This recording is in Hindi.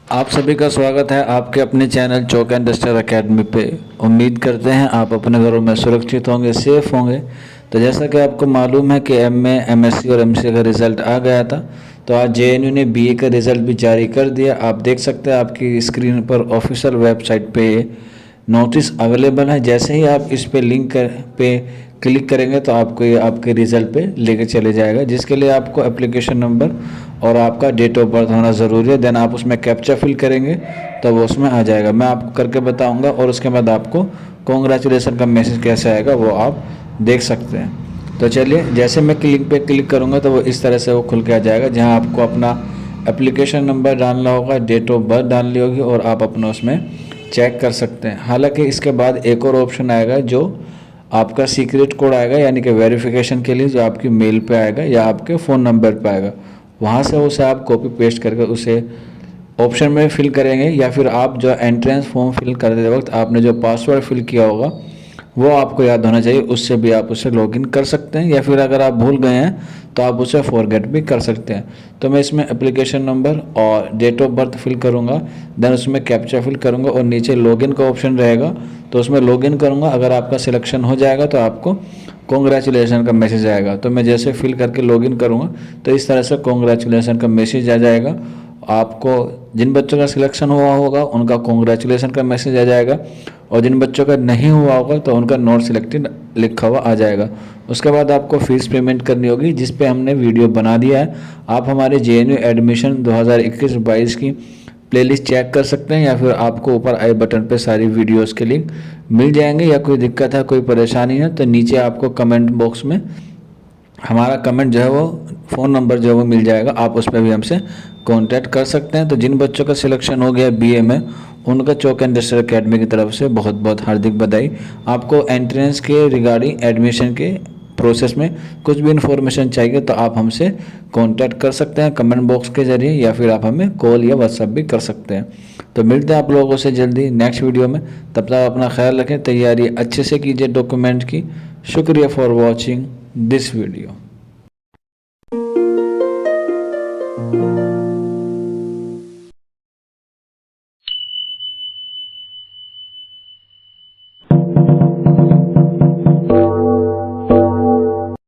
आप सभी का स्वागत है आपके अपने चैनल चौक इंडस्ट्रियल एकेडमी पे। उम्मीद करते हैं आप अपने घरों में सुरक्षित होंगे, सेफ होंगे। तो जैसा कि आपको मालूम है कि एमए, एमएससी और एमसीए का रिज़ल्ट आ गया था, तो आज जेएनयू ने बीए का रिज़ल्ट भी जारी कर दिया। आप देख सकते हैं आपकी स्क्रीन पर ऑफिशियल वेबसाइट पे नोटिस अवेलेबल है। जैसे ही आप इस पे लिंक पे क्लिक करेंगे तो आपको ये आपके रिज़ल्ट पे लेके चले जाएगा, जिसके लिए आपको एप्लीकेशन नंबर और आपका डेट ऑफ बर्थ होना ज़रूरी है। देन आप उसमें कैप्चा फिल करेंगे तो वो उसमें आ जाएगा। मैं आपको करके बताऊंगा और उसके बाद आपको कॉन्ग्रेचुलेसन का मैसेज कैसे आएगा वो आप देख सकते हैं। तो चलिए, जैसे मैं लिंक पे क्लिक करूँगा तो वो इस तरह से वो खुल के आ जाएगा, जहाँ आपको अपना एप्लीकेशन नंबर डालना होगा, डेट ऑफ बर्थ डालनी होगी और आप अपना उसमें चेक कर सकते हैं। हालांकि इसके बाद एक और ऑप्शन आएगा जो आपका सीक्रेट कोड आएगा, यानी कि वेरिफिकेशन के लिए, जो आपकी मेल पे आएगा या आपके फ़ोन नंबर पे आएगा। वहाँ से उसे आप कॉपी पेस्ट करके उसे ऑप्शन में फिल करेंगे, या फिर आप जो एंट्रेंस फॉर्म फिल करते वक्त आपने जो पासवर्ड फिल किया होगा वो आपको याद होना चाहिए, उससे भी आप उसे लॉगिन कर सकते हैं। या फिर अगर आप भूल गए हैं तो आप उसे फॉरगेट भी कर सकते हैं। तो मैं इसमें एप्लीकेशन नंबर और डेट ऑफ बर्थ फिल करूँगा, देन उसमें कैप्चा फिल करूँगा और नीचे लॉगिन का ऑप्शन रहेगा तो उसमें लॉगिन करूँगा। अगर आपका सिलेक्शन हो जाएगा तो आपको कॉन्ग्रेचुलेसन का मैसेज आएगा। तो मैं जैसे फिल करके लॉगिन करूँगा तो इस तरह से कॉन्ग्रेचुलेसन का मैसेज आ जाएगा। आपको जिन बच्चों का सिलेक्शन हुआ होगा उनका कॉन्ग्रेचुलेसन का मैसेज आ जाएगा, और जिन बच्चों का नहीं हुआ होगा तो उनका नॉट सिलेक्टेड लिखा हुआ आ जाएगा। उसके बाद आपको फ़ीस पेमेंट करनी होगी, जिस पे हमने वीडियो बना दिया है। आप हमारे जेएनयू एडमिशन 2021-22 की प्लेलिस्ट चेक कर सकते हैं, या फिर आपको ऊपर आई बटन पे सारी वीडियोस के लिंक मिल जाएंगे। या कोई दिक्कत है, कोई परेशानी है तो नीचे आपको कमेंट बॉक्स में हमारा कमेंट जो है वो फ़ोन नंबर जो है वो मिल जाएगा, आप उस पर भी हमसे कांटेक्ट कर सकते हैं। तो जिन बच्चों का सिलेक्शन हो गया बीए में, उनका चौक इंडस्ट्रियल एकेडमी की तरफ से बहुत बहुत हार्दिक बधाई। आपको एंट्रेंस के रिगार्डिंग एडमिशन के प्रोसेस में कुछ भी इन्फॉर्मेशन चाहिए तो आप हमसे कांटेक्ट कर सकते हैं कमेंट बॉक्स के ज़रिए, या फिर आप हमें कॉल या व्हाट्सएप भी कर सकते हैं। तो मिलते हैं आप लोगों से जल्दी नेक्स्ट वीडियो में। तब तक अपना ख्याल रखें, तैयारी अच्छे से कीजिए डॉक्यूमेंट की। शुक्रिया फॉर वॉचिंग दिस वीडियो।